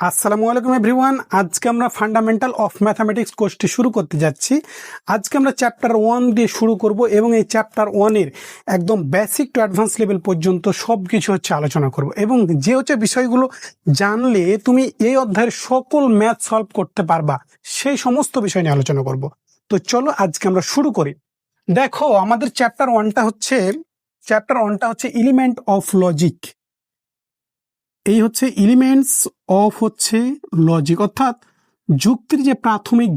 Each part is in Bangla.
আসসালামু আলাইকুম এভরিওয়ান। আজকে আমরা ফান্ডামেন্টাল অফ ম্যাথামেটিক্স কোর্সটি শুরু করতে যাচ্ছি। আজকে আমরা চ্যাপ্টার 1 দিয়ে শুরু করব এবং এই চ্যাপ্টার 1 এর একদম বেসিক টু অ্যাডভান্স লেভেল পর্যন্ত সব কিছু আলোচনা করব এবং যে বিষয়গুলো জানলে তুমি এই অধ্যায়ের সকল ম্যাথ সলভ করতে পারবা সেই সমস্ত বিষয় নিয়ে আলোচনা করব। তো চলো আজকে আমরা শুরু করি। দেখো আমাদের চ্যাপ্টার 1টা হচ্ছে এলিমেন্ট অফ লজিক। এই হচ্ছে এলিমেন্টস অফ লজিক, অর্থাৎ যুক্তির যে প্রাথমিক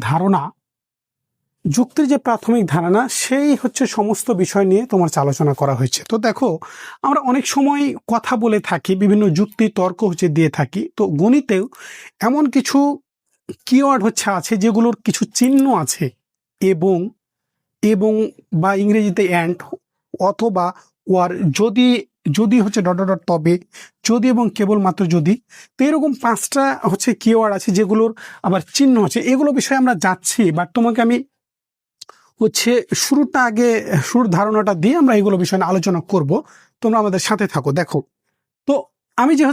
ধারণা সেই সমস্ত বিষয় নিয়ে তোমার আলোচনা করা হয়েছে। তো দেখো আমরা অনেক সময় কথা বলে থাকি, বিভিন্ন যুক্তি তর্ক দিয়ে থাকি। তো গণিতেও এমন কিছু কিওয়ার্ড আছে যেগুলোর কিছু চিহ্ন আছে, এবং এবং বা ইংরেজিতে অ্যান্ড অথবা ওয়ার, যদি যদি ডট ডট তবে, যদি এবং কেবলমাত্র যদি। তো এরকম 5টা কিওয়ার্ড আছে যেগুলোর আবার চিহ্ন আছে। এগুলো বিষয়ে আমরা যাচ্ছি, বাট তোমাকে আমি শুরুর ধারণাটা দিয়ে আমরা এগুলো বিষয়ে আলোচনা করব। তোমরা আমাদের সাথে থাকো। দেখো, তো আমি যে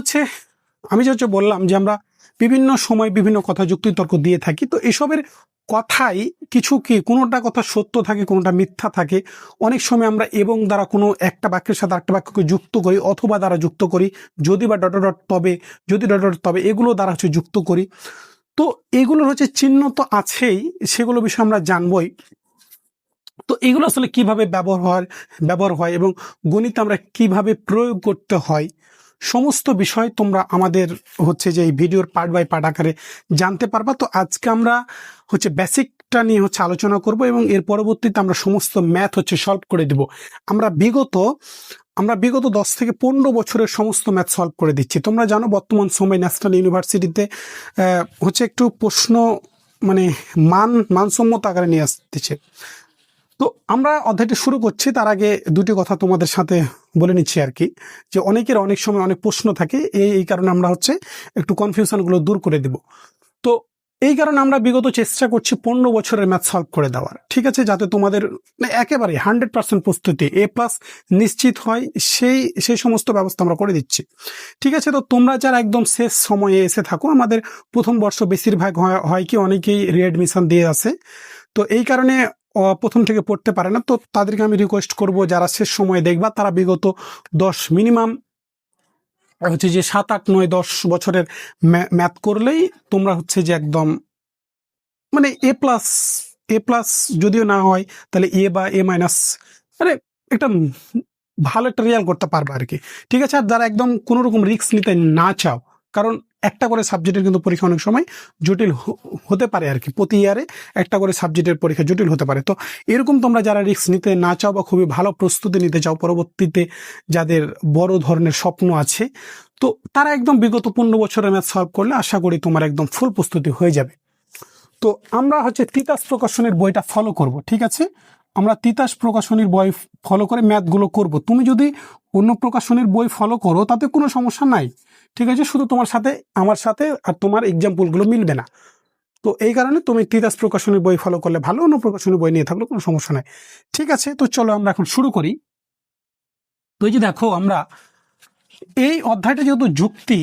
বললাম যে আমরা বিভিন্ন সময় বিভিন্ন কথা যুক্তি তর্ক দিয়ে থাকি। তো এসবের কথাই কোনোটা কথা সত্য থাকে, কোনোটা মিথ্যা থাকে। অনেক সময় আমরা এবং দ্বারা কোনো একটা বাক্যের সাথে আরেকটা বাক্যকে যুক্ত করি, অথবা দ্বারা যুক্ত করি, যদি বা ডট ডট তবে, যদি ডট ডট তবে, এগুলো দ্বারা যুক্ত করি। তো এগুলোর চিহ্ন তো আছেই, সেগুলো বিষয়ে আমরা জানবই। তো এগুলো আসলে কিভাবে ব্যবহার হয় এবং গণিতে আমরা কিভাবে প্রয়োগ করতে হয়, সমস্ত বিষয় তোমরা আমাদের যে এই ভিডিওর পার্ট বাই পার্ট আকারে জানতে পারবা। তো আজকে আমরা বেসিকটা নিয়ে আলোচনা করব এবং এর পরবর্তীতে আমরা সমস্ত ম্যাথ সলভ করে দিব। আমরা বিগত 10 থেকে 15 বছরের সমস্ত ম্যাথ সলভ করে দিচ্ছি। তোমরা জানো বর্তমান সময় ন্যাশনাল ইউনিভার্সিটিতে একটু প্রশ্ন মানসম্মত আকারে নিয়ে আসতেছে। তো আমরা অধ্যায়টি শুরু করছি, তার আগে দুটি কথা তোমাদের সাথে বলে নিচ্ছি আর কি, যে অনেকের অনেক সময় অনেক প্রশ্ন থাকে, এই কারণে আমরা একটু কনফিউশনগুলো দূর করে দিব। তো এই কারণে আমরা বিগত চেষ্টা করছি 15 বছরের ম্যাথ সলভ করে দেওয়ার, ঠিক আছে, যাতে তোমাদের একেবারে 100% প্রস্তুতি A+ নিশ্চিত হয়, সেই সমস্ত ব্যবস্থা আমরা করে দিচ্ছি, ঠিক আছে। তো তোমরা যারা একদম শেষ সময়ে এসে থাকো, আমাদের প্রথম বর্ষ বেশিরভাগ হয় কি অনেকেই রিএডমিশন দিয়ে আসে, তো এই কারণে প্রথম থেকে পড়তে পারে না। তো তাদেরকে আমি রিকোয়েস্ট করব, যারা শেষ সময়ে দেখবা তারা বিগত 10 মিনিমাম যে 7, 8, 9, 10 বছরের ম্যাথ করলেই তোমরা যে একদম A+, যদিও না হয় তাহলে A বা A-, একটা ভালো একটা রেজাল্ট করতে পারবে আর কি, ঠিক আছে। আর যারা একদম কোনো রকম রিস্ক নিতে না চাও, কারণ একটা করে সাবজেক্টের কিন্তু পরীক্ষা অনেক সময় জটিল হতে পারে আর কি, প্রতি ইয়ারে একটা করে সাবজেক্টের পরীক্ষা জটিল হতে পারে। তো এরকম তোমরা যারা রিস্ক নিতে না চাও বা খুবই ভালো প্রস্তুতি নিতে চাও, পরবর্তীতে যাদের বড় ধরনের স্বপ্ন আছে, তো তারা একদম বিগত 15 বছরের ম্যাথ সলভ করলে আশা করি তোমার একদম ফুল প্রস্তুতি হয়ে যাবে। তো আমরা তিতাস প্রকাশনীর বইটা ফলো করব, ঠিক আছে। আমরা তিতাস প্রকাশনীর বই ফলো করে ম্যাথগুলো করব। তুমি যদি অন্য প্রকাশনীর বই ফলো করো তাতে কোনো সমস্যা নাই, ঠিক আছে, শুধু তোমার সাথে আমার সাথে আর তোমার এক্সাম্পলগুলো মিলবে না। তো এই কারণে তুমি তিতাস প্রকাশনীর বই ফলো করলে ভালো, অন্য প্রকাশনীর বই নিয়ে থাকলে কোনো সমস্যা নাই, ঠিক আছে। তো চলো আমরা এখন শুরু করি। তো এই যে দেখো, আমরা এই অধ্যায়টা যেহেতু যুক্তি,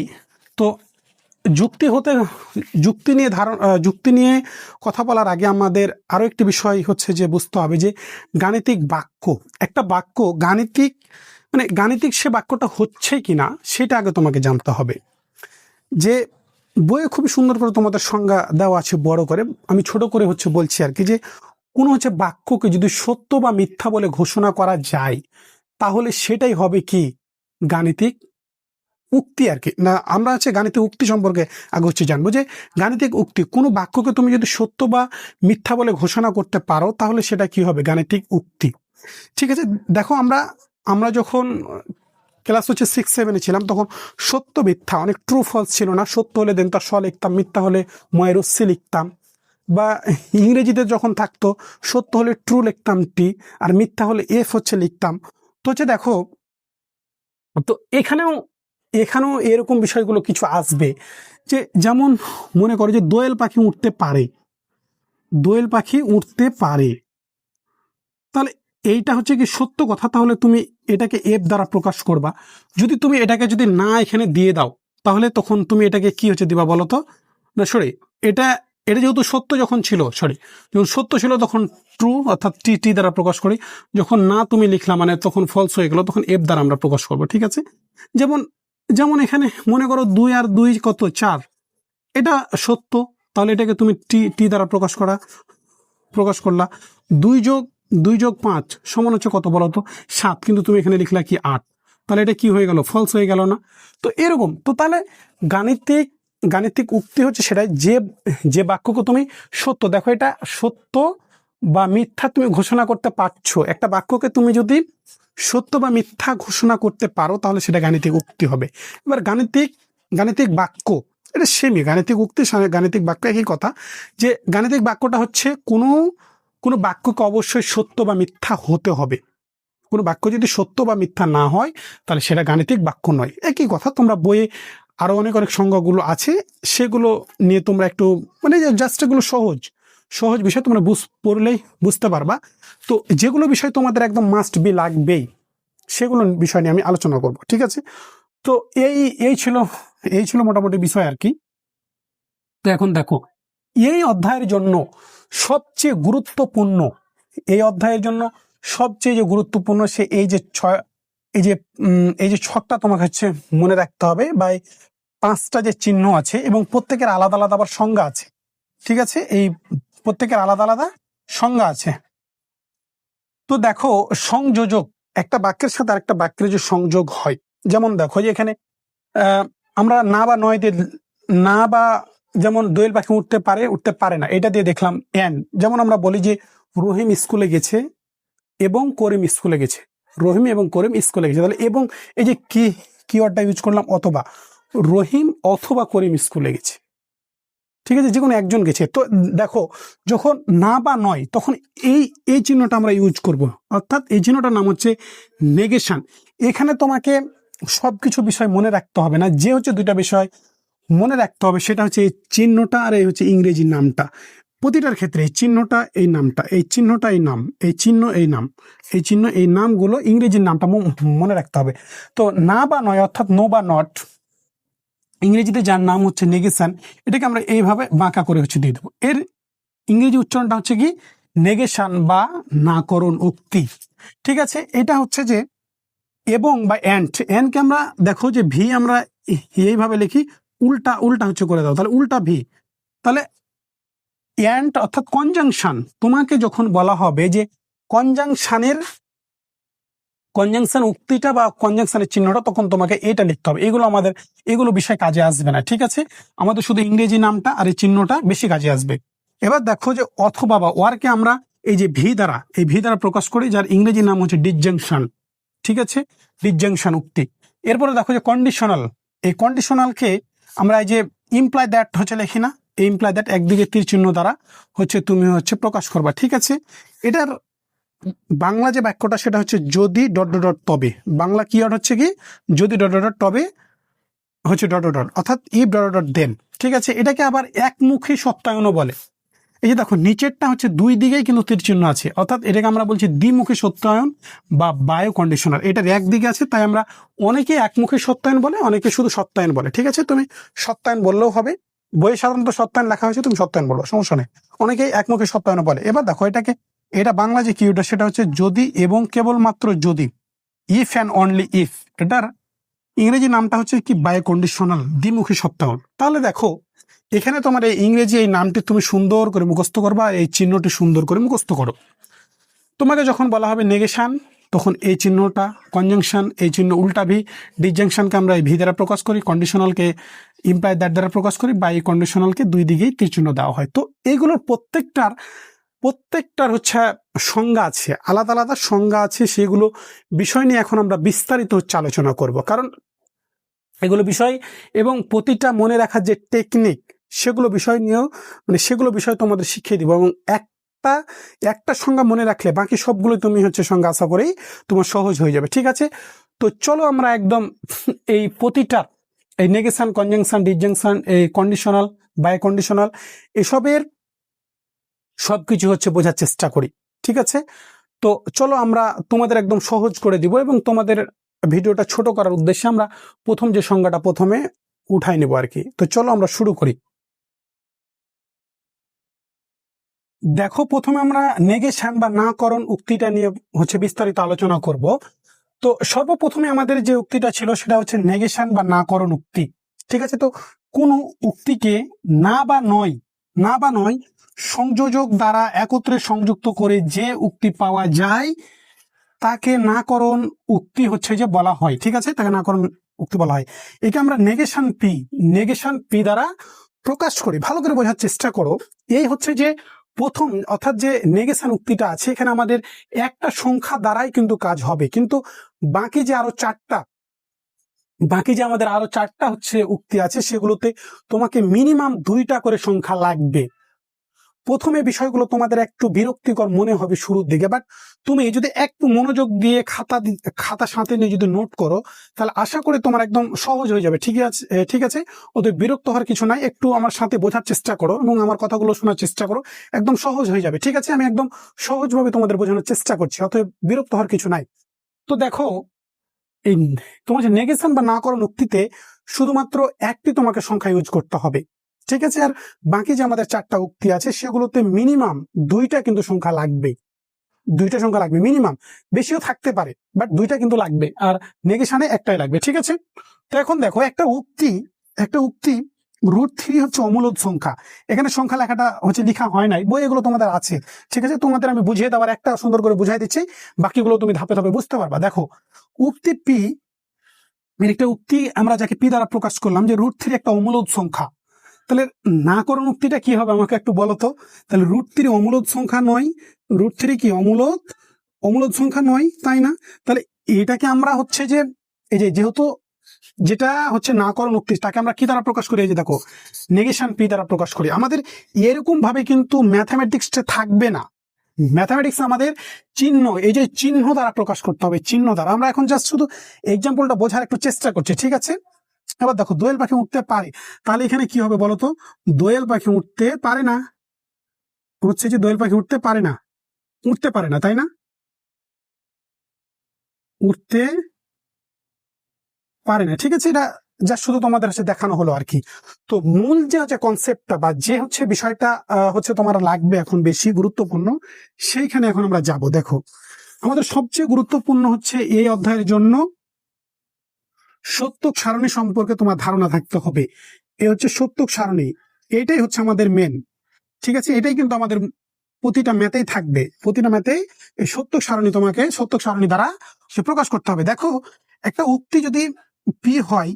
তো যুক্তি নিয়ে কথা বলার আগে আমাদের আরো একটি বিষয় যে বুঝতে হবে যে গাণিতিক বাক্য, একটা বাক্য গাণিতিক সে বাক্যটা হচ্ছে কিনা সেটা আগে তোমাকে জানতে হবে। যে বইয়ে খুবই সুন্দর করে তোমাদের সংজ্ঞা দেওয়া আছে বড় করে, আমি ছোট করে বলছি আর কি, যে কোনো বাক্যকে যদি সত্য বা মিথ্যা বলে ঘোষণা করা যায় তাহলে সেটাই হবে কি গাণিতিক উক্তি আর কি। না, আমরা গাণিতিক উক্তি সম্পর্কে আগে জানবো, যে গাণিতিক উক্তি, কোনো বাক্যকে তুমি যদি সত্য বা মিথ্যা বলে ঘোষণা করতে পারো তাহলে সেটা কি হবে গাণিতিক উক্তি, ঠিক আছে। দেখো আমরা যখন ক্লাস 6, 7 ছিলাম তখন সত্য মিথ্যা অনেক ট্রু ফলস ছিল না। সত্য হলে দেন তার স লিখতাম, মিথ্যা হলে ময়রস্সি লিখতাম, বা ইংরেজিতে যখন থাকতো সত্য হলে ট্রু লিখতাম টি, আর মিথ্যা হলে এফ লিখতাম। তো দেখো, তো এখানেও এরকম বিষয়গুলো কিছু আসবে, যে যেমন মনে করো যে দোয়েল পাখি উঠতে পারে, তাহলে এইটা কি সত্য কথা, তাহলে তুমি এটাকে এফ দ্বারা প্রকাশ করবা। যদি তুমি এটাকে যদি না এখানে দিয়ে দাও তাহলে তখন তুমি এটাকে কি হচ্ছে দিবা বলো তো? না সরি, এটা এটা যেহেতু সত্য যখন ছিল, সরি, যখন সত্য ছিল তখন ট্রু অর্থাৎ টি টি দ্বারা প্রকাশ করি। যখন না তুমি লিখলাম মানে তখন ফলস হয়ে গেল, তখন এফ দ্বারা আমরা প্রকাশ করবো। ঠিক আছে, যেমন যেমন এখানে মনে করো 2 আর 2 কত 4, এটা সত্য, তাহলে এটাকে তুমি টি টি দ্বারা প্রকাশ করলা। 2+2+5 সমান হচ্ছে কত বলো তো? 7, কিন্তু তুমি এখানে লিখলা কি 8, তাহলে এটা কি হয়ে গেল? ফলস হয়ে গেল না? তো এরকম তো তাহলে গাণিতিক গাণিতিক উক্তি হচ্ছে সেটাই যে যে বাক্যকে তুমি সত্য, দেখো এটা সত্য বা মিথ্যা তুমি ঘোষণা করতে পারছো। একটা বাক্যকে তুমি যদি সত্য বা মিথ্যা ঘোষণা করতে পারো তাহলে সেটা গাণিতিক উক্তি হবে। এবার গাণিতিক গাণিতিক বাক্য এটা সেমই, গাণিতিক উক্তি গাণিতিক বাক্য একই কথা। যে গাণিতিক বাক্যটা হচ্ছে কোনো বাক্যকে অবশ্যই সত্য বা মিথ্যা হতে হবে। কোনো বাক্য যদি সত্য বা মিথ্যা না হয় তাহলে সেটা গাণিতিক বাক্য নয়। একই কথা, তোমরা বইয়ে আরো অনেক সংজ্ঞাগুলো আছে, সেগুলো নিয়ে তোমরা একটু মানে জাস্ট এগুলো সহজ সহজ বিষয়, তোমরা পড়লেই বুঝতে পারবা। তো যেগুলো বিষয় তোমাদের একদম মাস্ট বি লাগবেই সেগুলো বিষয় নিয়ে আমি আলোচনা করব। ঠিক আছে, তো এই ছিল মোটামুটি বিষয় আর কি। তো এখন দেখো, এই অধ্যায়ের জন্য সবচেয়ে গুরুত্বপূর্ণ, এই অধ্যায়ের জন্য সবচেয়ে যে গুরুত্বপূর্ণ সে এই যে ছকটা তোমাকে হচ্ছে মনে রাখতে হবে, বা 5টা যে চিহ্ন আছে এবং প্রত্যেকের আলাদা আলাদা আবার সংজ্ঞা আছে। ঠিক আছে, এই প্রত্যেকের আলাদা আলাদা সংজ্ঞা আছে। তো দেখো, সংযোজক, একটা বাক্যের সাথে আরেকটা বাক্যের যে সংযোগ হয়, যেমন দেখো যে এখানে আমরা না বা নয় দিয়ে, না বা যেমন দোয়েল পাখি উঠতে পারে না, এটা দিয়ে দেখলাম এন। যেমন আমরা বলি যে রহিম স্কুলে গেছে এবং করিম স্কুলে গেছে, রহিম এবং করিম স্কুলে গেছে, তাহলে এবং এই যে কিওয়ার্ডটা ইউজ করলাম অথবা, রহিম অথবা করিম স্কুলে গেছে। ঠিক আছে, যে কোনো একজন গেছে। তো দেখো, যখন না বা নয় তখন এই চিহ্নটা আমরা ইউজ করব, অর্থাৎ এই চিহ্নটার নাম হচ্ছে নেগেশন। এখানে তোমাকে সবকিছু বিষয় মনে রাখতে হবে না, যে হচ্ছে দুইটা বিষয় মনে রাখতে হবে, সেটা হচ্ছে এই চিহ্নটা আর এই হচ্ছে ইংরেজি নামটা। প্রতিটার ক্ষেত্রে এই চিহ্নটা এই নামটা, এই চিহ্নটা এই নাম, এই চিহ্ন এই নাম, এই চিহ্ন এই নামগুলো ইংরেজির নামটা মনে রাখতে হবে। তো না বা নয় অর্থাৎ নো বা নট, ইংরেজিতে যার নাম হচ্ছে নেগেশন, এটাকে আমরা এইভাবে বাঁকা করে হচ্ছে দিয়ে দেবো। এর ইংরেজি উচ্চারণটা হচ্ছে কি নেগেশন বা নাকরণ উক্তি। ঠিক আছে, এটা হচ্ছে যে এবং বা এন্ডকে আমরা দেখো যে ভি আমরা এইভাবে লিখি, উল্টা উল্টা হচ্ছে করে দাও, তাহলে উল্টা ভি। তাহলে এন্ড অর্থাৎ কনজাংশন, তোমাকে যখন বলা হবে যে কনজাংশন উক্তিটা বা কনজাংশনের চিহ্নটা, তখন তোমাকে এটা লিখতে হবে। এগুলো বিষয় কাজে আসবে না। ঠিক আছে, আমাদের শুধু ইংরেজি নামটা আর এই চিহ্নটা বেশি কাজে আসবে। এবার দেখো যে অথবা বা ওয়ারকে আমরা এই যে ভি দ্বারা প্রকাশ করি, যার ইংরেজি নাম হচ্ছে ডিসজাংশন। ঠিক আছে, ডিসজাংশন উক্তি। এরপরে দেখো যে কন্ডিশনাল, এই কন্ডিশনালকে আমরা এই যে ইমপ্লাই দ্যাট হচ্ছে লিখি না, এই ইমপ্লাই দ্যাট একদিকে তীর চিহ্ন দ্বারা হচ্ছে তুমি হচ্ছে প্রকাশ করবা। ঠিক আছে, এটার বাংলা যে বাক্যটা সেটা হচ্ছে যদি ডট ডট ডট তবে, বাংলা কিওয়ার্ড হচ্ছে কি যদি ডট ডট ডট তবে হচ্ছে ডট ডট ডট, অর্থাৎ ইফ ডট ডট ডট দেন। ঠিক আছে, এটাকে আবার একমুখী সত্যায়নও বলে। এই যে দেখো নিচেরটা হচ্ছে দুই দিকেই কিন্তু তীর চিহ্ন আছে, অর্থাৎ এটাকে আমরা বলছি দ্বিমুখী সত্যায়ন বা বায়ো কন্ডিশনাল। এটার একদিকে আছে, তাই আমরা অনেকে একমুখী সত্যায়ন বলে, অনেকে শুধু সত্যায়ন বলে। ঠিক আছে, তুমি সত্যায়ন বললেও হবে, বইয়ে সাধারণত সত্যায়ন লেখা হয়েছে, তুমি সত্যায়ন বলো, সমস্যা নেই। অনেকেই একমুখী সত্যায়ন বলে। এবার দেখো এটা বাংলা যে কিওয়ার্ডটা সেটা হচ্ছে যদি এবং কেবলমাত্র যদি, ইফ অ্যান্ড অনলি ইফ। এটার ইংরেজি নামটা হচ্ছে কি বায়ো কন্ডিশনাল, দ্বিমুখী সত্যায়ন। তাহলে দেখো এখানে তোমার এই ইংরেজি এই নামটি তুমি সুন্দর করে মুখস্থ করবা, এই চিহ্নটি সুন্দর করে মুখস্থ করো। তোমাকে যখন বলা হবে নেগেশন, তখন এই চিহ্নটা, কনজাংশন এই চিহ্ন উল্টা ভি, ডিসজাংশনকে আমরা এই ভি দ্বারা প্রকাশ করি, কন্ডিশনালকে ইমপ্লাই দ্যাট দ্বারা প্রকাশ করি, বা এই কন্ডিশনালকে দুই দিকেই তীর চিহ্ন দেওয়া হয়। তো এইগুলোর প্রত্যেকটার হচ্ছে সংজ্ঞা আছে, আলাদা আলাদা সংজ্ঞা আছে। সেগুলো বিষয় নিয়ে এখন আমরা বিস্তারিত হচ্ছে আলোচনা করব, কারণ এগুলো বিষয় এবং প্রতিটা মনে রাখার যে টেকনিক, সেগুলো বিষয় তোমাদের শিখিয়ে দিব। এবং একটা সংজ্ঞা মনে রাখলে বাকি সবগুলো তুমি হচ্ছে সংজ্ঞা আশা করেই তোমার সহজ হয়ে যাবে। ঠিক আছে, তো চলো আমরা একদম এই প্রতিটা এই নেগেশন, কনজাংশন, ডিসজাংশন, এই কন্ডিশনাল, বাই কন্ডিশনাল, এসবের সবকিছু হচ্ছে বোঝার চেষ্টা করি। ঠিক আছে, তো চলো আমরা তোমাদের একদম সহজ করে দিব, এবং তোমাদের ভিডিওটা ছোট করার উদ্দেশ্যে আমরা প্রথম যে সংজ্ঞাটা প্রথমে উঠাই নেব আর কি। তো চলো আমরা শুরু করি। দেখো, প্রথমে আমরা নেগেশন বা নাকরণ উক্তিটা নিয়ে বিস্তারিত আলোচনা করব। তো সর্বপ্রথমে আমাদের যে উক্তিটা ছিল সেটা হচ্ছে নেগেশন বা নাকরণ উক্তি। ঠিক আছে, তো কোন উক্তিকে না বা নয় সংযোজক দ্বারা একত্রে সংযুক্ত করে যে উক্তি পাওয়া যায় তাকে নাকরণ উক্তি বলা হয়। ঠিক আছে, তাকে নাকরণ উক্তি বলা হয়। একে আমরা নেগেশন পি দ্বারা প্রকাশ করি। ভালো করে বোঝার চেষ্টা করো। এই প্রথম, অর্থাৎ যে নেগেশন উক্তিটা আছে এখানে আমাদের একটা সংখ্যা দ্বারাই কিন্তু কাজ হবে, কিন্তু বাকি যে আমাদের আরো চারটা উক্তি আছে সেগুলোতে তোমাকে মিনিমাম 2টা করে সংখ্যা লাগবে। প্রথমে বিষয়গুলো তোমাদের একটু বিরক্তিকর মনে হবে শুরুর দিকে, বাট তুমি যদি একটু মনোযোগ দিয়ে খাতা সাথে নিয়ে যদি নোট করো তাহলে আশা করি তোমার একদম সহজ হয়ে যাবে। ঠিক আছে, ওদের বিরক্ত হওয়ার কিছু নাই, একটু আমার সাথে বোঝার চেষ্টা করো এবং আমার কথাগুলো শোনার চেষ্টা করো, একদম সহজ হয়ে যাবে। ঠিক আছে, আমি একদম সহজভাবে তোমাদের বোঝানোর চেষ্টা করছি, অতএব বিরক্ত হওয়ার কিছু নাই। তো দেখো, এই তোমার যে নেগেশন বা নাকরণ উক্তিতে শুধুমাত্র একটি তোমাকে সংখ্যা ইউজ করতে হবে। ঠিক আছে, আর বাকি যে আমাদের 4টা উক্তি আছে সেগুলোতে মিনিমাম 2টা কিন্তু সংখ্যা লাগবে। 2টা সংখ্যা লাগবে মিনিমাম, বেশিও থাকতে পারে, বাট 2টা কিন্তু লাগবে। আর নেগেশনে একটাই লাগবে। ঠিক আছে, তো এখন দেখো, একটা উক্তি √3 অমূলদ সংখ্যা। এখানে সংখ্যা লেখাটা লেখা হয় নাই, বই এগুলো তোমাদের আছে। ঠিক আছে, তোমাদের আমি বুঝিয়ে দেওয়ার একটা সুন্দর করে বুঝাই দিচ্ছি, বাকিগুলো তুমি ধাপে ধাপে বুঝতে পারবা। দেখো, উক্তি পি, একটা উক্তি আমরা যাকে পি দ্বারা প্রকাশ করলাম যে √3 একটা অমূলদ সংখ্যা। তাহলে নাকরণ উক্তিটা কি হবে আমাকে একটু বলো তো। তাহলে √3 অমূলদ সংখ্যা নয়, √3 কি অমূলদ সংখ্যা নয়, তাই না? তাহলে এটাকে আমরা এই যে যেহেতু যেটা নাকরণ উক্তি তাকে আমরা কি দ্বারা প্রকাশ করি, এই যে দেখো নেগেশন পি দ্বারা প্রকাশ করি। আমাদের এরকম ভাবে কিন্তু ম্যাথামেটিক্সটা থাকবে না। ম্যাথামেটিক্স আমাদের চিহ্ন দ্বারা প্রকাশ করতে হবে, চিহ্ন দ্বারা। আমরা এখন জাস্ট শুধু এক্সাম্পলটা বোঝার একটু চেষ্টা করছি। ঠিক আছে, এবার দেখো, দোয়েল পাখি উঠতে পারে, তাহলে এখানে কি হবে বলতো? দোয়েল পাখি উঠতে পারে না, দোয়েল পাখি উঠতে পারে না, তাই না? উঠতে পারে না। ঠিক আছে, এটা যা শুধু তোমাদের দেখানো হলো আর কি। তো মূল যে কনসেপ্টটা বা যে বিষয়টা তোমার লাগবে এখন বেশি গুরুত্বপূর্ণ, সেইখানে এখন আমরা যাব। দেখো, আমাদের সবচেয়ে গুরুত্বপূর্ণ এই অধ্যায়ের জন্য সত্যক সারণী সম্পর্কে তোমার ধারণা থাকতে হবে। এ সত্যক সারণী, এটাই আমাদের মেন। ঠিক আছে, এটাই কিন্তু আমাদের প্রতিটা ম্যাথেই থাকবে। প্রতিটা ম্যাথেই এই সত্যক সারণী দ্বারা সে প্রকাশ করতে হবে। দেখো, একটা উক্তি যদি পি হয়,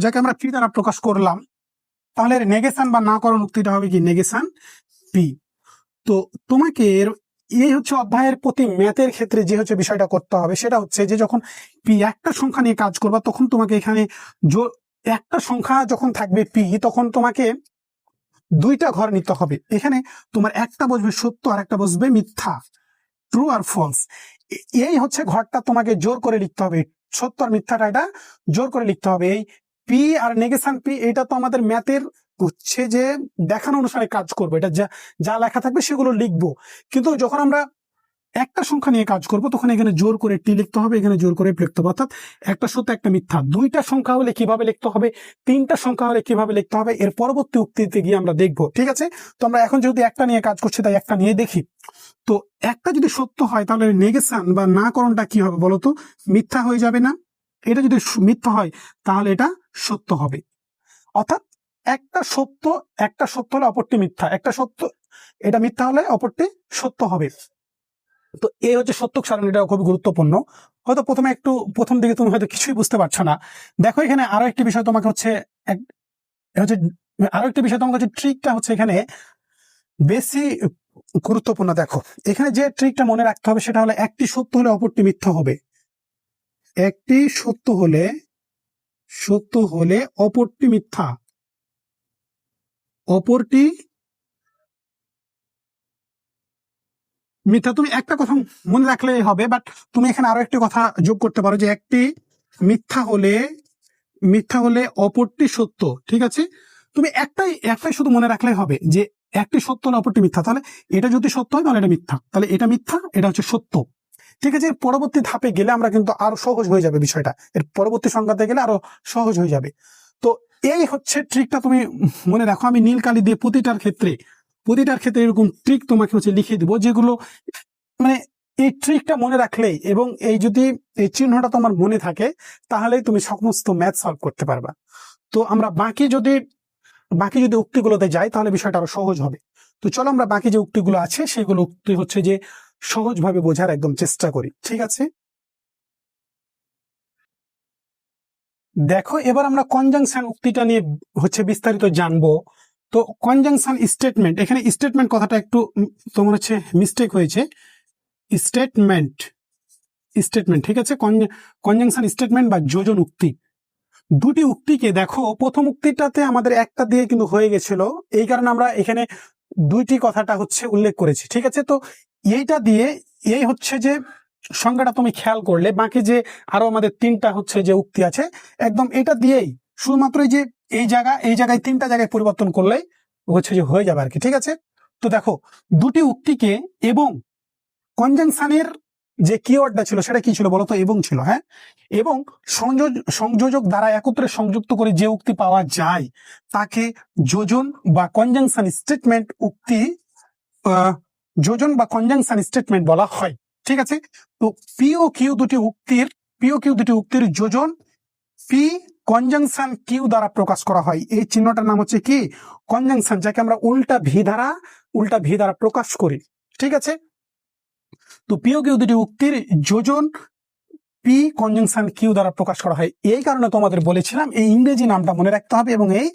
যাকে আমরা পি দ্বারা প্রকাশ করলাম, তাহলে নেগেশন বা নাকরণ উক্তিটা হবে কি নেগেশন পি। তো তোমাকে এই অধ্যায়ের প্রতি ম্যাথের ক্ষেত্রে যে বিষয়টা করতে হবে সেটা যে যখন পি একটা সংখ্যা নিয়ে কাজ করবা তখন তোমাকে এখানে একটা সংখ্যা যখন থাকবে পি, তখন তোমাকে 2টা ঘর নিতে হবে। এখানে তোমার একটা বসবে সত্য আর একটা বসবে মিথ্যা, ট্রু আর ফলস। এই ঘরটা তোমাকে জোর করে লিখতে হবে, সত্য আর মিথ্যাটা এটা জোর করে লিখতে হবে। এই পি আর নেগেশন পি, এটা তো আমাদের ম্যাথের যে দেখানো অনুসারে কাজ করবো, এটা যা লেখা থাকবে সেগুলো লিখবো। কিন্তু যখন আমরা একটা সংখ্যা নিয়ে কাজ করব তখন এখানে জোর করে টি লিখতে হবে, এখানে জোর করে লিখতে হবে। অর্থাৎ একটা সত্য একটা মিথ্যা, 2টা সংখ্যা হলে কিভাবে লিখতে হবে, 3টা সংখ্যা হলে কিভাবে লিখতে হবে, এর পরবর্তী উক্তিতে গিয়ে আমরা দেখবো। ঠিক আছে, তো আমরা এখন যেহেতু একটা নিয়ে কাজ করছি তাই একটা নিয়ে দেখি। তো একটা যদি সত্য হয় তাহলে নেগেশন বা নাকরণটা কি হবে বলতো? মিথ্যা হয়ে যাবে না? এটা যদি মিথ্যা হয় তাহলে এটা সত্য হবে। অর্থাৎ একটা সত্য হলে অপরটি মিথ্যা, একটা সত্য এটা মিথ্যা হলে অপরটি সত্য হবে। তো এই সত্যক সারণীটা খুবই গুরুত্বপূর্ণ। হয়তো প্রথম দিকে তুমি হয়তো কিছুই বুঝতে পারছো না। দেখো, এখানে আরো একটি বিষয় তোমাকে ট্রিকটা এখানে বেশি গুরুত্বপূর্ণ। দেখো, এখানে যে ট্রিকটা মনে রাখতে হবে সেটা হলো একটি সত্য হলে অপরটি মিথ্যা হবে। একটি সত্য হলে অপরটি মিথ্যা, অপরটি মিথ্যা। তুমি একটা কথা মনে রাখলেই হবে, বাট তুমি এখানে আরো একটি কথা যোগ করতে পারো যে একটি মিথ্যা হলে অপরটি সত্য। ঠিক আছে, তুমি একটাই শুধু মনে রাখলেই হবে যে একটি সত্য হলে অপরটি মিথ্যা। তাহলে এটা যদি সত্য হয় তাহলে এটা মিথ্যা, তাহলে এটা মিথ্যা, এটা সত্য। ঠিক আছে, এর পরবর্তী ধাপে গেলে আমরা কিন্তু আরো সহজ হয়ে যাবে বিষয়টা, এর পরবর্তী সংখ্যাতে গেলে আরো সহজ হয়ে যাবে। তো এই হচ্ছে ট্রিকটা, তুমি মনে রাখো। আমি নীল কালি দিয়ে প্রতিটার ক্ষেত্রে এরকম ট্রিক তোমাকে হচ্ছে লিখে দিব, যেগুলো মানে এই ট্রিকটা মনে রাখলে এবং এই যদি এই চিহ্নটা তোমার মনে থাকে, তাহলেই তুমি সমস্ত ম্যাথ সলভ করতে পারবা। তো আমরা বাকি যদি উক্তিগুলোতে যাই, তাহলে বিষয়টা আরো সহজ হবে। তো চলো আমরা বাকি যে উক্তিগুলো আছে সেগুলো উক্তি হচ্ছে যে সহজভাবে বোঝার একদম চেষ্টা করি, ঠিক আছে? দেখো, এবার আমরা কনজাংশন উক্তিটা নিয়ে হচ্ছে বিস্তারিত জানবো। তো কনজাংশন স্টেটমেন্ট, এখানে স্টেটমেন্ট কথাটা একটু তোমার হচ্ছে মিস্টেক হয়েছে। স্টেটমেন্ট, ঠিক আছে? কনজাংশন স্টেটমেন্ট বা যোজন উক্তি, দুটি উক্তিকে দেখো, প্রথম উক্তিটাতে আমাদের একটা দিয়ে কিন্তু হয়ে গেছিল, এই কারণে আমরা এখানে দুইটি কথাটা হচ্ছে উল্লেখ করেছি, ঠিক আছে? তো এইটা দিয়ে এই হচ্ছে যে সংজ্ঞাটা তুমি খেয়াল করলে, বাকি যে আরো আমাদের তিনটা হচ্ছে যে উক্তি আছে, একদম এটা দিয়েই শুধুমাত্র এই যে এই জায়গায় তিনটা জায়গায় পরিবর্তন করলেই হচ্ছে যে হয়ে যাবে আর কি, ঠিক আছে? তো দেখো, দুটি উক্তিকে এবং কনজাংশনের যে কিওয়ার্ডটা ছিল সেটা কি ছিল বলতো? এবং ছিল, হ্যাঁ। এবং সংযোজক দ্বারা একত্রে সংযুক্ত করে যে উক্তি পাওয়া যায় তাকে যোজন বা কনজাংশন স্টেটমেন্ট উক্তি, যোজন বা কনজাংশন স্টেটমেন্ট বলা হয়, ঠিক আছে? তো পি ও কিউ দুটি উক্তির যোজন পি কনজাংশন কিউ দ্বারা প্রকাশ করা হয়। এই চিহ্নটার নাম হচ্ছে কি? কনজাংশন, যাকে আমরা উল্টা ভি দ্বারা প্রকাশ করি, ঠিক আছে? তো পি ও কিউ দুটি উক্তির যোজন পি কনজাংশন কিউ দ্বারা প্রকাশ করা হয়। এই কারণে তোমাদের বলেছিলাম এই ইংরেজি নামটা মনে রাখতে হবে এবং এই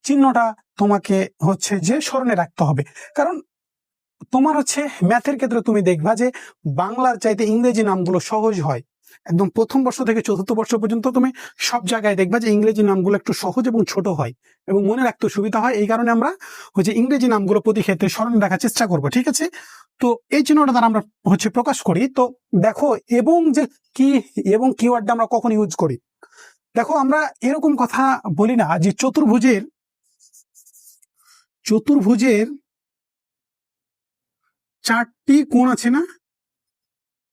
চিহ্নটা তোমাকে হচ্ছে যে স্মরণে রাখতে হবে। কারণ তোমার হচ্ছে ম্যাথের ক্ষেত্রে তুমি দেখবা যে বাংলার চাইতে ইংরেজি নামগুলো সহজ হয়। একদম প্রথম বর্ষ থেকে চতুর্থ বর্ষ পর্যন্ত তুমি সব জায়গায় দেখবা যে ইংরেজি নামগুলো একটু সহজ এবং ছোট হয় এবং মনে রাখতে সুবিধা হয়। এই কারণে আমরা হচ্ছে ইংরেজি নামগুলো প্রতি ক্ষেত্রে স্মরণে রাখার চেষ্টা করবো, ঠিক আছে? তো এই চিহ্নটা দ্বারা আমরা হচ্ছে প্রকাশ করি। তো দেখো, এবং যে কি এবং কিওয়ার্ডটা আমরা কখন ইউজ করি? দেখো, আমরা এরকম কথা বলি না যে চতুর্ভুজের চারটি কোণ আছে না,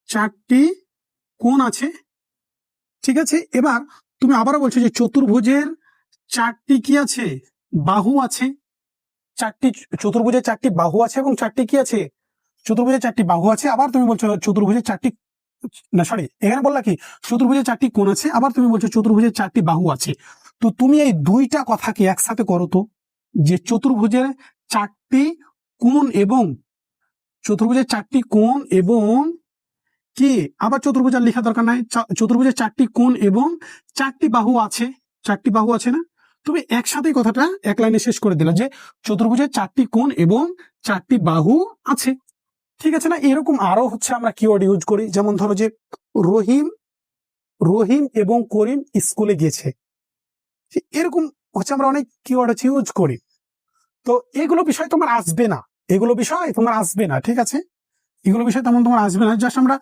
চারটি কোণ আছে, ঠিক আছে? এবার তুমি আবারও বলছো যে চতুর্ভুজের চারটি কি আছে? বাহু আছে। চতুর্ভুজের চারটি বাহু আছে এবং চারটি কি আছে? চতুর্ভুজের চারটি বাহু আছে। আবার তুমি বলছো চতুর্ভুজের চারটি, না সরি, এখানে বললা কি? চতুর্ভুজের চারটি কোণ আছে, আবার তুমি বলছো চতুর্ভুজের চারটি বাহু আছে। তো তুমি এই দুইটা কথাকে একসাথে করো তো, যে চতুর্ভুজের চারটি কোণ এবং কি, আবার চতুর্ভুজ আর লেখা দরকার নাই, চতুর্ভুজের চারটি কোণ এবং চারটি বাহু আছে না? তুমি একসাথে কথাটা এক লাইনে শেষ করে দিলা যে চতুর্ভুজের চারটি কোণ এবং চারটি বাহু আছে, ঠিক আছে না? এরকম আরো হচ্ছে আমরা কিওয়ার্ড ইউজ করি, যেমন ধরো যে রহিম এবং করিম স্কুলে গেছে, এরকম হচ্ছে আমরা অনেক কিওয়ার্ড হচ্ছে ইউজ করি। তো এগুলো বিষয় তোমার আসবে না, ঠিক আছে? এগুলো বিষয় তেমন তোমার আসবে না। জাস্ট আমরা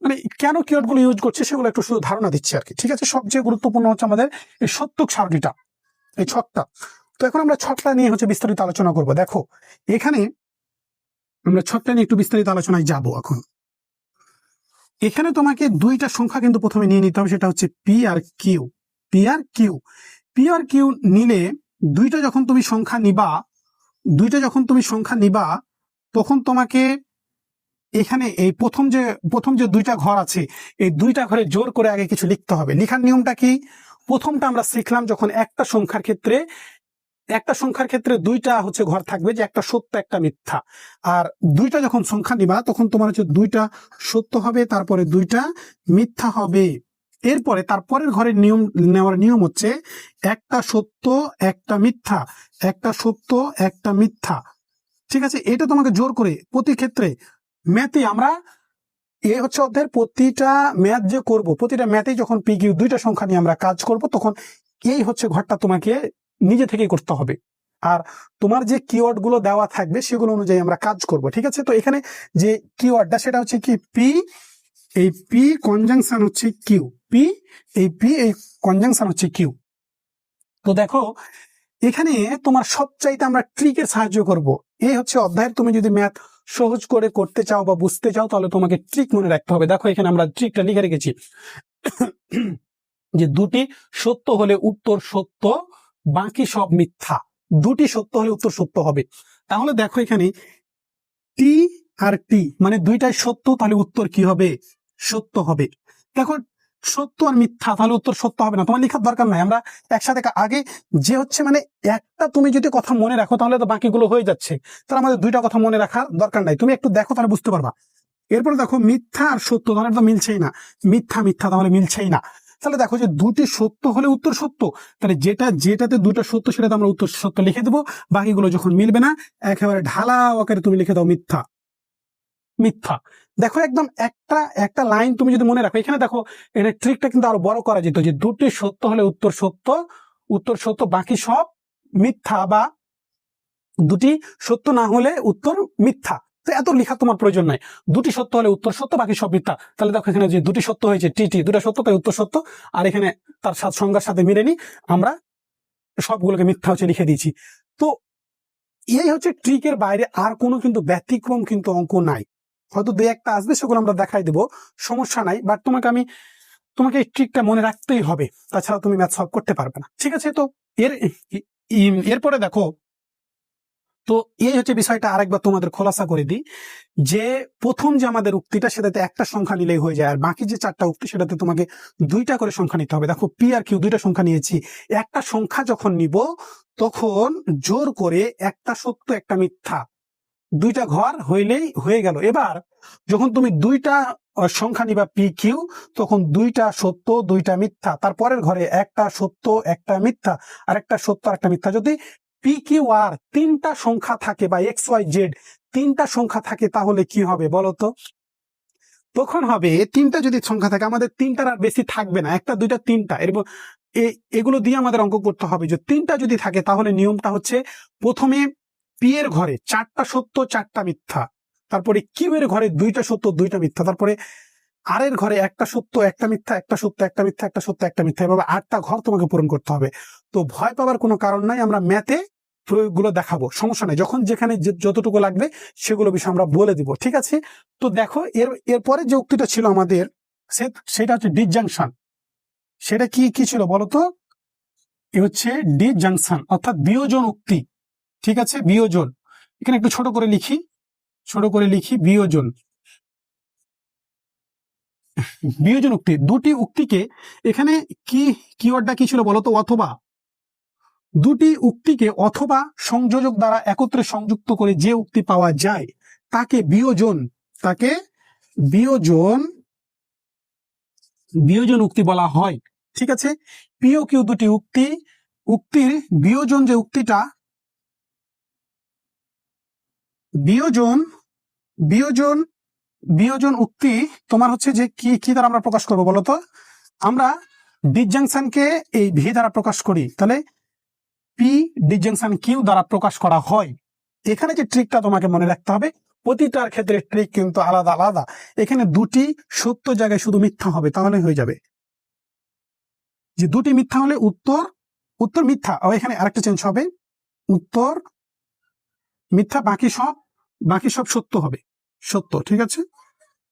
মানে কেন কিওয়ার্ড গুলো ইউজ করছে সেগুলো একটু শুধু ধারণা দিচ্ছি আর কি, ঠিক আছে? সবচেয়ে গুরুত্বপূর্ণ হচ্ছে আমাদের এই সত্যক সারণীটা, এই ছকটা। তো এখন আমরা ছকটা নিয়ে হচ্ছে বিস্তারিত আলোচনা করব। দেখো, এখানে আমরা ছকটা নিয়ে একটু বিস্তারিত আলোচনায় যাব। এখন এখানে তোমাকে দুইটা সংখ্যা কিন্তু প্রথমে নিয়ে নিতে হবে, সেটা হচ্ছে পি আর কিউ নিলে দুইটা যখন তুমি সংখ্যা নিবা তখন তোমাকে এখানে এই প্রথম যে দুইটা ঘর আছে, এই দুইটা ঘরে জোর করে আগে কিছু লিখতে হবে। লেখার নিয়মটা কি? প্রথমটা আমরা শিখলাম, যখন একটা সংখ্যার ক্ষেত্রে দুইটা হচ্ছে ঘর থাকবে, যে একটা সত্য একটা মিথ্যা। আর দুইটা যখন সংখ্যা নিবা তখন তোমার হচ্ছে দুইটা সত্য হবে, তারপরে দুইটা মিথ্যা হবে। এরপরে তারপরের ঘরের নেওয়ার নিয়ম হচ্ছে একটা সত্য একটা মিথ্যা, ঠিক আছে? এটা তোমাকে জোর করে প্রতি ক্ষেত্রে ম্যাথে আমরা হচ্ছে অধ্যায়ের প্রতিটা ম্যাথ যে করব, প্রতিটা ম্যাথে যখন পি কিউ দুইটা সংখ্যা নিয়ে আমরা কাজ করব, তখন এই হচ্ছে ঘরটা তোমাকে নিজে থেকেই করতে হবে। আর তোমার যে কিওয়ার্ড গুলো দেওয়া থাকবে সেগুলো অনুযায়ী আমরা কাজ করব, ঠিক আছে? তো এখানে যে কিওয়ার্ডটা সেটা হচ্ছে কি? পি কনজাংশন হচ্ছে কিউ, এই কনজাংশন হচ্ছে কিউ। তো দেখো, এখানে তোমার সবচাইতে আমরা ট্রিকের সাহায্য করব। এই হচ্ছে অধ্যায়ের তুমি যদি ম্যাথ সহজ করে করতে চাও বা বুঝতে চাও, তাহলে তোমাকে ট্রিক মনে রাখতে হবে। দেখো, এখানে আমরা ট্রিকটা লিখে রেখেছি যে দুটি সত্য হলে উত্তর সত্য বাকি সব মিথ্যা। দুটি সত্য হলে উত্তর সত্য হবে। তাহলে দেখো এখানে টি আর টি মানে দুইটাই সত্য, তাহলে উত্তর কি হবে? সত্য হবে। দেখো সত্য আর মিথ্যা, তাহলে উত্তর সত্য হবে না, তোমার লেখার দরকার নাই। আমরা একসাথে আগে যে হচ্ছে মানে একটা তুমি যদি কথা মনে রাখো তাহলে তো বাকিগুলো হয়ে যাচ্ছে, তাহলে আমাদের দুইটা কথা মনে রাখার দরকার নাই। তুমি একটু দেখো তাহলে বুঝতে পারবা। এরপরে দেখো মিথ্যা আর সত্য, তাহলে তো মিলছেই না। মিথ্যা মিথ্যা তাহলে মিলছেই না। তাহলে দেখো যে দুটি সত্য হলে উত্তর সত্য, তাহলে যেটাতে দুটো সত্য সেটাতে আমরা উত্তর সত্য লিখে দেবো। বাকিগুলো যখন মিলবে না একেবারে ঢালা আকারে তুমি লিখে দাও মিথ্যা। মিথ্যা। দেখো একদম একটা একটা লাইন তুমি যদি মনে রাখো, এখানে দেখো এটা ট্রিকটা কিন্তু আরো বড় করা যেত, যে দুটি সত্য হলে উত্তর সত্য, উত্তর সত্য বাকি সব মিথ্যা, বা দুটি সত্য না হলে উত্তর মিথ্যা। তো এত লেখা তোমার প্রয়োজন নাই। দুটি সত্য হলে উত্তর সত্য, বাকি সব মিথ্যা। তাহলে দেখো এখানে যে দুটি সত্য হয়েছে টি দুটা সত্য, তাই উত্তর সত্য। আর এখানে তার সংজ্ঞার সাথে মিলে নি আমরা সবগুলোকে মিথ্যা হচ্ছে লিখে দিয়েছি। তো এই হচ্ছে ট্রিকের বাইরে আর কোনো কিন্তু ব্যতিক্রম কিন্তু অঙ্ক নাই। হয়তো দুই একটা আসবে, সেগুলো আমরা দেখাই দেবো, সমস্যা নাই। বাট তোমাকে এই ট্রিকটা মনে রাখতেই হবে, তাছাড়া তুমি ম্যাথ সলভ করতে পারবে না। ঠিক আছে? তো এরপরে দেখো, তো এই হচ্ছে বিষয়টা আরেকবার তোমাদের খোলাসা করে দিই, যে প্রথম যে আমাদের উক্তিটা সেটাতে একটা সংখ্যা নিলেই হয়ে যায়, আর বাকি যে চারটা উক্তি সেটাতে তোমাকে দুইটা করে সংখ্যা নিতে হবে। দেখো পি আর কিউ দুইটা সংখ্যা নিয়েছি, একটা সংখ্যা যখন নিব তখন জোর করে একটা সত্য একটা মিথ্যা, দুইটা ঘর হইলেই হয়ে গেল। এবার যখন তুমি দুইটা সংখ্যা নিবা পি কিউ, তখন দুইটা সত্য দুইটা মিথ্যা, তারপরের ঘরে একটা সত্য একটা মিথ্যা, আর একটা সত্য আর একটা মিথ্যা। যদি পি কিউ আর তিনটা সংখ্যা থাকে, বা এক্স ওয়াই জেড তিনটা সংখ্যা থাকে, তাহলে কি হবে বলতো? তখন হবে তিনটা যদি সংখ্যা থাকে, আমাদের তিনটার আর বেশি থাকবে না, একটা দুইটা তিনটা। এগুলো দিয়ে আমাদের অঙ্ক করতে হবে। যে তিনটা যদি থাকে তাহলে নিয়মটা হচ্ছে প্রথমে পি এর ঘরে চারটা সত্য চারটা মিথ্যা, তারপরে কিউ এর ঘরে দুইটা সত্য দুইটা মিথ্যা, তারপরে আর এর ঘরে একটা সত্য একটা মিথ্যা, একটা সত্য একটা মিথ্যা, একটা সত্য একটা মিথ্যা, এভাবে 8টা ঘর তোমাকে পূরণ করতে হবে। তো ভয় পাওয়ার কোনো কারণ নাই, আমরা ম্যাথে প্রয়োগগুলো দেখাবো, সমস্যা নাই। যখন যেখানে যতটুকু লাগবে সেগুলো বিষয় আমরা বলে দিব। ঠিক আছে? তো দেখো এরপরে যে উক্তিটা ছিল আমাদের, সেটা হচ্ছে ডিসজাংশন। সেটা কি কি ছিল বলতো? এ হচ্ছে ডিসজাংশন অর্থাৎ বিয়োজন উক্তি। ঠিক আছে? বিয়োজন। এখানে একটু ছোট করে লিখি বিয়োজন। বিয়োজন উক্তি, দুটি উক্তিকে, এখানে কিওয়ার্ডটা কি ছিল বলতো? অথবা। দুটি উক্তিকে অথবা সংযোজক দ্বারা একত্রে সংযুক্ত করে যে উক্তি পাওয়া যায় তাকে বিয়োজন উক্তি বলা হয়। ঠিক আছে? পি ও কিউ দুটি উক্তির বিয়োজন, যে উক্তিটা বিয়োজন উক্তি তোমার হচ্ছে যে কি দ্বারা আমরা প্রকাশ করবো বলতো? আমরা ডিসজাংশনকে এই ভি দ্বারা প্রকাশ করি, তাহলে পি ডিসজাংশন কিউ দ্বারা প্রকাশ করা হয়। এখানে যে ট্রিকটা তোমাকে মনে রাখতে হবে, প্রতিটার ক্ষেত্রে ট্রিক কিন্তু আলাদা আলাদা। এখানে দুটি সত্য জায়গায় শুধু মিথ্যা হবে, তাহলে হয়ে যাবে। যে দুটি মিথ্যা হলে উত্তর মিথ্যা, এখানে আরেকটা চেঞ্জ হবে, উত্তর মিথ্যা, বাকি সব সত্য হবে, সত্য। ঠিক আছে?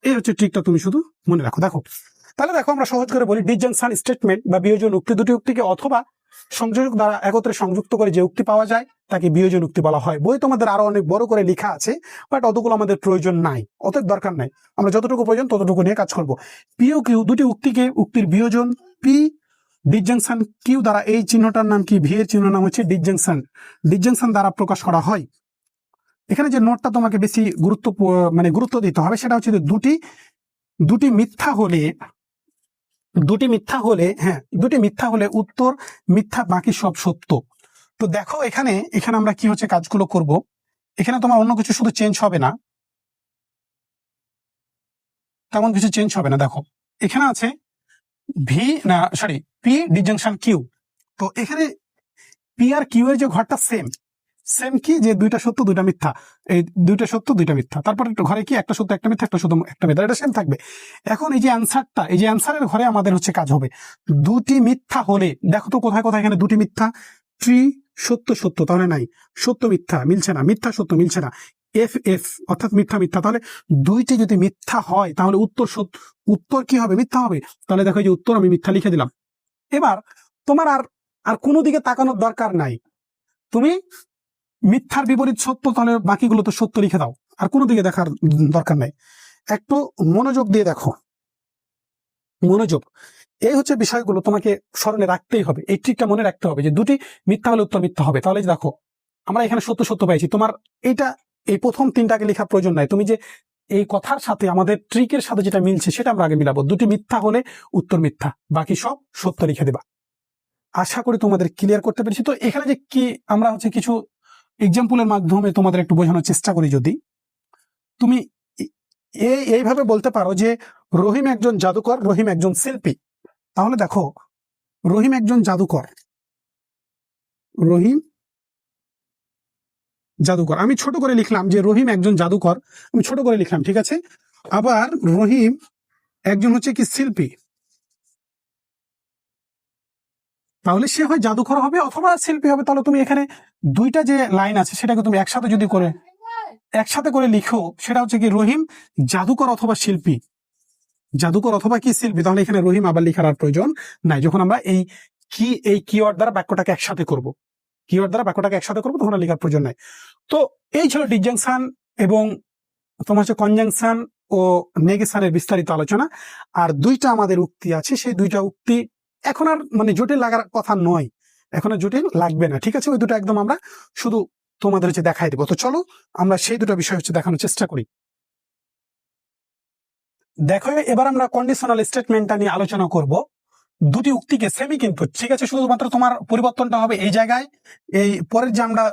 এই হচ্ছে ট্রিকটা, তুমি শুধু মনে রাখো। তাহলে দেখো আমরা সহজ করে বলি, ডিসজাংশন স্টেটমেন্ট বা বিয়োজন উক্তি দুটি উক্তিকে অথবা সংযোজক দ্বারা একত্রে সংযুক্ত করে যে উক্তি পাওয়া যায় তাকে বিয়োজন উক্তি বলা হয়। বই তোমাদের আরো অনেক বড় করে লেখা আছে, বাট অতগুলো আমাদের প্রয়োজন নাই, অতএব দরকার নাই। আমরা যতটুকু প্রয়োজন ততটুকু নিয়ে কাজ করব। পি ও কিউ দুটি উক্তির বিয়োজন পি ডিসজাংশন কিউ দ্বারা, এই চিহ্নটার নাম কি? ভি এর চিহ্ন নাম হচ্ছে ডিসজাংশন দ্বারা প্রকাশ করা হয়। এখানে যে নোটটা তোমাকে বেশি গুরুত্ব দিতে হবে সেটা হচ্ছে দুটি মিথ্যা হলে উত্তর মিথ্যা, বাকি সব সত্য। তো দেখো এখানে আমরা কি হচ্ছে কাজগুলো করব। এখানে তোমার অন্য কিছু শুধু চেঞ্জ হবে না, তেমন কিছু চেঞ্জ হবে না। দেখো এখানে আছে পি ডিসজাংশন কিউ। তো এখানে পি আর কিউ এর যে ঘরটা সেম কি, যে দুইটা সত্য দুইটা মিথ্যা, এই দুইটা সত্য দুইটা মিথ্যা, তারপর একটু ঘরে কি একটা সত্য একটা মিথ্যা, একটা সত্য একটা মিথ্যা, এটা সেম থাকবে। এখন এই যে অ্যান্সারের ঘরে আমাদের হচ্ছে কাজ হবে দুটি মিথ্যা হলে, দেখো তো কোথায় এখানে দুটি মিথ্যা, সত্য তাহলে নাই, সত্য মিথ্যা মিলছে না, মিথ্যা সত্য মিলছে না, এফ অর্থাৎ মিথ্যা। তাহলে দুইটি যদি মিথ্যা হয় তাহলে উত্তর কি হবে? মিথ্যা হবে। তাহলে দেখো এই যে উত্তর আমি মিথ্যা লিখে দিলাম। এবার তোমার আর কোনো দিকে তাকানোর দরকার নাই। তুমি মিথ্যার বিপরীত সত্য, তাহলে বাকিগুলো তো সত্য লিখে দাও, আর কোনো দিকে দেখার দরকার নাই। একটু মনোযোগ দিয়ে দেখো, মনোযোগ। এই হচ্ছে বিষয়গুলো তোমাকে স্মরণে রাখতেই হবে, এই ট্রিকটা মনে রাখতে হবে যে দুটি মিথ্যা হলে উত্তর মিথ্যা হবে। তাহলে দেখো আমরা এখানে সত্য সত্য পাইছি, তোমার এইটা এই প্রথম তিনটাকে লেখার প্রয়োজন নাই। তুমি যে এই কথার সাথে আমাদের ট্রিকের সাথে যেটা মিলছে সেটা আমরা আগে মিলাবো। দুটি মিথ্যা হলে উত্তর মিথ্যা, বাকি সব সত্য লিখে দেবা। আশা করি তোমাদের ক্লিয়ার করতে পেরেছি। তো এখানে যে কি আমরা হচ্ছে কিছু এক্সাম্পলের মাধ্যমে তোমাদের একটু বোঝানোর চেষ্টা করি। যদি তুমি এইভাবে বলতে পারো যে রহিম একজন জাদুকর, রহিম একজন শিল্পী, তাহলে দেখো রহিম একজন জাদুকর, রহিম জাদুকর, আমি ছোট করে লিখলাম যে রহিম একজন জাদুকর, আমি ছোট করে লিখলাম, ঠিক আছে। আবার রহিম একজন হচ্ছে কি শিল্পী, তাহলে সে হয় জাদুকর হবে অথবা শিল্পী হবে। তাহলে তুমি এখানে দুইটা যে লাইন আছে সেটাকে তুমি একসাথে যদি করে একসাথে করে লিখো, সেটা হচ্ছে কি রহিম জাদুকর অথবা শিল্পী, জাদুকর অথবা কি শিল্পী, তাহলে এখানে রহিম আবার লিখার আর প্রয়োজন নাই। যখন আমরা এই কিওয়ার্ড দ্বারা বাক্যটাকে একসাথে করব, কিওয়ার্ড দ্বারা বাক্যটাকে একসাথে করবো, তখন আর লেখার প্রয়োজন নাই। তো এই ছিল ডিসজাংশন এবং তোমার হচ্ছে কনজাংশন ও নেগেশনের বিস্তারিত আলোচনা। আর দুইটা আমাদের উক্তি আছে, সেই দুইটা উক্তি এখন আর মানে জটিল লাগার কথা নয়, এখন আর জটিল লাগবে না, ঠিক আছে। ওই দুটো একদম আমরা শুধু তোমাদের হচ্ছে দেখাই দেবো। তো চলো আমরা সেই দুটো বিষয় হচ্ছে দেখানোর চেষ্টা করি। দেখো এবার আমরা কন্ডিশনাল স্টেটমেন্টটা নিয়ে আলোচনা করব। দুটি উক্তিকে সেমি কিন্তু, ঠিক আছে, শুধুমাত্র তোমার পরিবর্তনটা হবে এই জায়গায়, এই পরের যে আমরা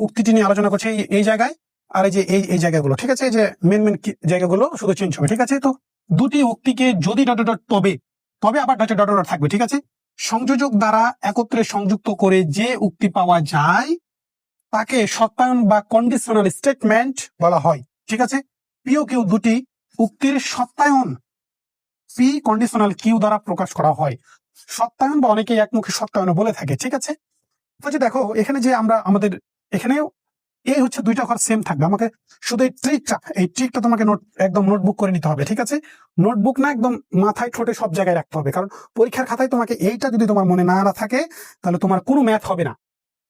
উক্তিটি নিয়ে আলোচনা করছি এই জায়গায়, আর এই যে এই জায়গাগুলো, ঠিক আছে, এই যে মেন জায়গাগুলো শুধু চেঞ্জ হবে, ঠিক আছে। তো দুটি উক্তিকে যদি ডট ডট তবে তবে আবার ডট ডট ডট থাকবে, ঠিক আছে। সংযোজক দ্বারা একত্রে সংযুক্ত করে যে উক্তি পাওয়া যায় তাকে সত্যায়ন বা কন্ডিশনাল স্টেটমেন্ট বলা হয়, ঠিক আছে। পিও কিউ দুটি উক্তির সত্যায়ন পি কন্ডিশনাল কিউ দ্বারা প্রকাশ করা হয়। সত্যায়ন বা অনেকে একমুখী সত্যায়ন বলে থাকে, ঠিক আছে। তো যে দেখো এখানে যে আমরা আমাদের এখানেও এই হচ্ছে দুইটা ঘর সেম থাকবে, আমাকে শুধু এই ট্রিকটা তোমাকে একদম নোটবুক করে নিতে হবে, ঠিক আছে। নোটবুক না, একদম মাথায় ঠোঁটে সব জায়গায় রাখতে হবে, কারণ পরীক্ষার খাতায় তোমাকে এইটা যদি তোমার মনে না থাকে তাহলে তোমার কোনো ম্যাথ হবে না।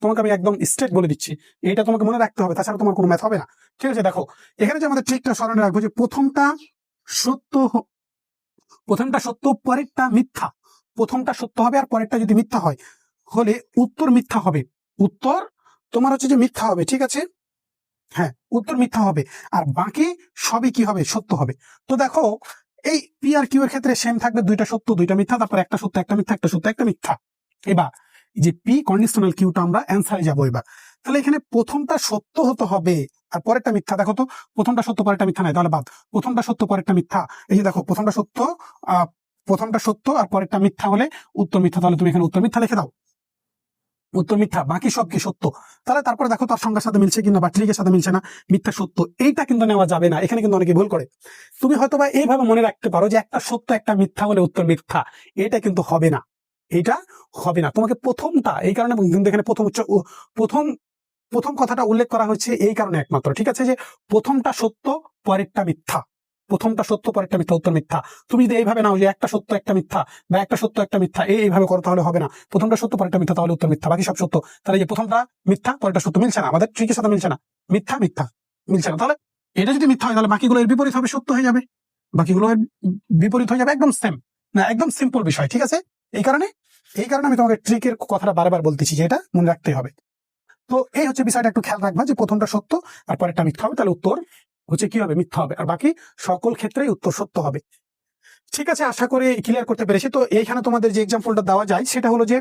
তোমাকে আমি একদম স্ট্রেট বলে দিচ্ছি, এইটা তোমাকে মনে রাখতে হবে, তাছাড়া তোমার কোনো ম্যাথ হবে না, ঠিক আছে। দেখো এখানে যে আমাদের ট্রিকটা স্মরণে রাখবো যে প্রথমটা সত্য পরেরটা মিথ্যা, প্রথমটা সত্য হবে আর পরেরটা যদি মিথ্যা হয় হলে উত্তর মিথ্যা হবে, উত্তর তোমার হচ্ছে যে মিথ্যা হবে, ঠিক আছে। হ্যাঁ, উত্তর মিথ্যা হবে আর বাকি সবই কি হবে, সত্য হবে। তো দেখো এই পি আর কিউ এর ক্ষেত্রে সেম থাকবে, দুইটা সত্য দুইটা মিথ্যা, তারপর একটা সত্য একটা মিথ্যা, একটা সত্য একটা মিথ্যা। এবার যে পি কন্ডিশনাল কিউটা আমরা অ্যান্সারে যাবো এবার। তাহলে এখানে প্রথমটা সত্য হতে হবে আর পরেরটা মিথ্যা। দেখো তো প্রথমটা সত্য পরেরটা মিথ্যা নাই, তাহলে বাদ। প্রথমটা সত্য পরেরটা মিথ্যা, এই যে দেখো প্রথমটা সত্য আর পরেরটা মিথ্যা হলে উত্তর মিথ্যা, তাহলে তুমি এখানে উত্তর মিথ্যা লিখে দাও, উত্তর মিথ্যা, বাকি সব কি সত্য। তাহলে তারপরে দেখো তার সংখ্যার সাথে মিলছে কিনা বা ট্রিকের সাথে মিলছে না, মিথ্যা সত্য, এইটা কিন্তু নেওয়া যাবে না। এখানে কিন্তু অনেকে ভুল করে। তুমি হয়তোবা এইভাবে মনে রাখতে পারো যে একটা সত্য একটা মিথ্যা হলে উত্তর মিথ্যা, এটা কিন্তু হবে না, এটা হবে না। তোমাকে প্রথমটা এই কারণে কিন্তু এখানে প্রথম হচ্ছে প্রথম প্রথম কথাটা উল্লেখ করা হচ্ছে এই কারণে একমাত্র, ঠিক আছে, যে প্রথমটা সত্য পরেরটা মিথ্যা, প্রথমটা সত্য পরেরটা মিথ্যা, উত্তর মিথ্যা। তুমি যদি এইভাবে নাও যে একটা সত্য একটা মিথ্যা বা একটা সত্য একটা মিথ্যা, এইভাবে করো তাহলে হবে না। প্রথমটা সত্য পরেরটা মিথ্যা, তাহলে উত্তর মিথ্যা, বাকি সব সত্য। তাহলে যে প্রথমটা মিথ্যা পরেরটা সত্য মিলছে না, আমাদের ট্রিকের সাথে মিলছে না, মিথ্যা মিথ্যা মিলছে না। তাহলে এটা যদি মিথ্যা হয় তাহলে বাকিগুলো এর বিপরীত হবে, সত্য হয়ে যাবে, বাকিগুলো এর বিপরীত হয়ে যাবে, একদম সেম না, একদম সিম্পল বিষয়, ঠিক আছে। এই কারণে আমি তোমাকে ট্রিকের কথাটা বারবার বলতেছি যে এটা মনে রাখতে হবে। তো এই হচ্ছে বিষয়টা, একটু খেয়াল রাখবা যে প্রথমটা সত্য আর পরেরটা মিথ্যা হবে, তাহলে উত্তর হচ্ছে কি হবে, মিথ্যা হবে, আর বাকি সকল ক্ষেত্রেই উত্তর সত্য হবে, ঠিক আছে। আশা করি ক্লিয়ার করতে পেরেছি। তো এইখানে তোমাদের যে এক্সাম্পলটা দেওয়া যায় সেটা হলো যে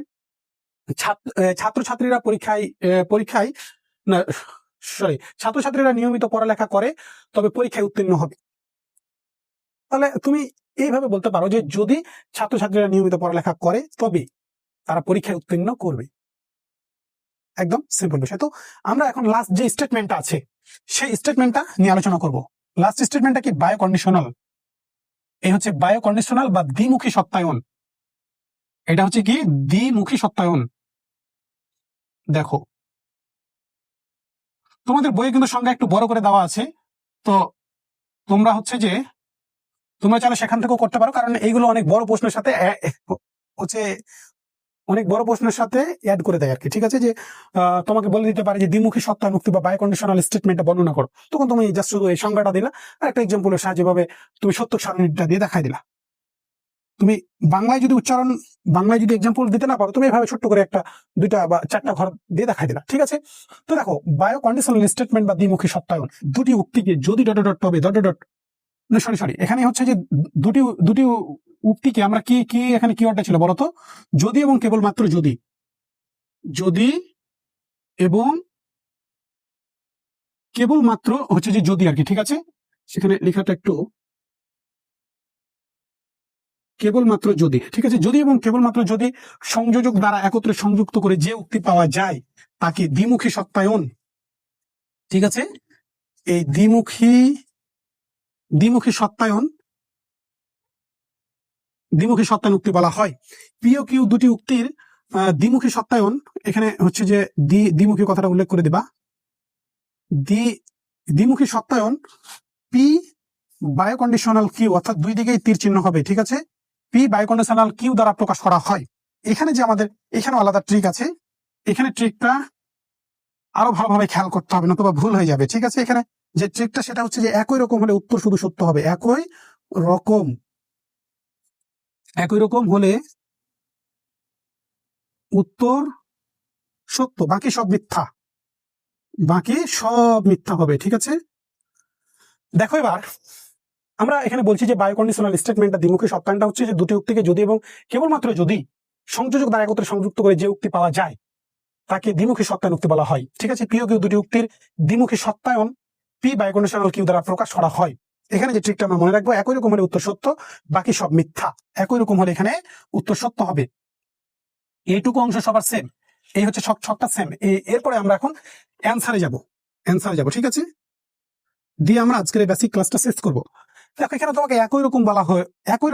ছাত্রছাত্রীরা পরীক্ষায় না সরি ছাত্রছাত্রীরা নিয়মিত পড়ালেখা করে তবে পরীক্ষায় উত্তীর্ণ হবে। তাহলে তুমি এইভাবে বলতে পারো যে যদি ছাত্রছাত্রীরা নিয়মিত পড়ালেখা করে তবে তারা পরীক্ষায় উত্তীর্ণ করবে, একদম সিম্পল বিষয়। তো আমরা এখন লাস্ট যে স্টেটমেন্টটা আছে সেই স্টেটমেন্টটা নিয়ে আলোচনা করব। লাস্ট স্টেটমেন্টটা কি, বায়ো কন্ডিশনাল। এই হচ্ছে বায়ো কন্ডিশনাল বা দ্বিমুখী সত্যায়ন, এটা হচ্ছে কি দ্বিমুখী সত্যায়ন। দেখো তোমাদের বইয়ে কিন্তু সংজ্ঞা একটু বড় করে দেওয়া আছে, তো তোমরা হচ্ছে যে তোমরা চাইলে সেখান থেকেও করতে পারো, কারণ এইগুলো অনেক বড় প্রশ্নের সাথে হচ্ছে অনেক বড় প্রশ্নের সাথে অ্যাড করে দেয় আর কি। ঠিক আছে, যে তোমাকে বলে দিতে পারে যে দ্বিমুখী সত্তায়ন উক্তি বা বায়োকন্ডিশনাল স্টেটমেন্টটা বর্ণনা করো, তখন তুমি জাস্ট শুধু এই সংজ্ঞাটা দিলা আর একটা এক্সাম্পলের সাহায্যে ভাবে তুমি সত্য সারণীটা দিয়ে দেখাই দিলা। তুমি বাংলায় যদি এক্সাম্পল দিতে না পারো, তুমি এভাবে ছোট্ট করে একটা 2টা বা 4টা ঘর দিয়ে দেখাই দিলা। ঠিক আছে, তো দেখো বায়ো কন্ডিশনাল স্টেটমেন্ট বা দ্বিমুখী সত্তায়ন, দুটি উক্তিকে যদি ডট ডট হবে ডট ডট, সরি এখানে হচ্ছে যে দুটি উক্তিকে আমরা কি এখানে কিওয়ার্ডটা ছিল বলতো, যদি এবং কেবলমাত্র যদি এবং কেবলমাত্র হচ্ছে যে যদি আর কি। ঠিক আছে, সেখানে লেখাটা একটু কেবলমাত্র যদি, ঠিক আছে, যদি এবং কেবলমাত্র যদি সংযোজক দ্বারা একত্রে সংযুক্ত করে যে উক্তি পাওয়া যায় তাকে দ্বিমুখী সত্তায়ন। ঠিক আছে, এই দ্বিমুখী সত্তায়ন উক্তি বলা হয়। পি ও কিউ দুটি উক্তির দ্বিমুখী সত্তায়ন, এখানে হচ্ছে যে দ্বিমুখী কথাটা উল্লেখ করে দিবা। দ্বিমুখী সত্তায়ন পি বায়োকন্ডিশনাল কিউ, অর্থাৎ দুই দিকেই তীর চিহ্ন হবে। ঠিক আছে, পি বায়োকন্ডিশনাল কিউ দ্বারা প্রকাশ করা হয়। এখানে যে আমাদের এখানে আলাদা ট্রিক আছে, এখানে ট্রিকটা আরো ভালোভাবে খেয়াল করতে হবে, নতুবা ভুল হয়ে যাবে। ঠিক আছে, এখানে যে ট্রিকটা সেটা হচ্ছে যে একই রকম হলে উত্তর শুধু সত্য হবে। একই রকম হলে উত্তর সত্য, বাকি সব মিথ্যা হবে। ঠিক আছে, দেখো এবার আমরা এখানে বলছি যে বায়োকন্ডিশনাল স্টেটমেন্টটা দ্বিমুখী সত্তায়নটা হচ্ছে যে দুটি উক্তিকে যদি এবং কেবলমাত্র যদি সংযোজক দ্বারা একত্রে সংযুক্ত করে যে উক্তি পাওয়া যায় তাকে দ্বিমুখী সত্তায়ন উক্তি বলা হয়। ঠিক আছে, পি ও কিউ দুটি উক্তির দ্বিমুখী সত্তায়ন পি বায়োকন্ডিশনাল কিউ দ্বারা প্রকাশ করা হয়। এখানে যে ট্রিকটা আমরা মনে রাখবো, একই রকম হলে উত্তর সত্য, বাকি সব মিথ্যা। একই রকম হলে এখানে উত্তর সত্য হবে। এইটুকু অংশ সবার সেম, এই হচ্ছে সবটা সেম। এরপরে আমরা এখন অ্যান্সারে যাব। ঠিক আছে, দিয়ে আমরা আজকের এই বেসিক ক্লাসটা শেষ করব। দেখো এখানে তোমাকে একই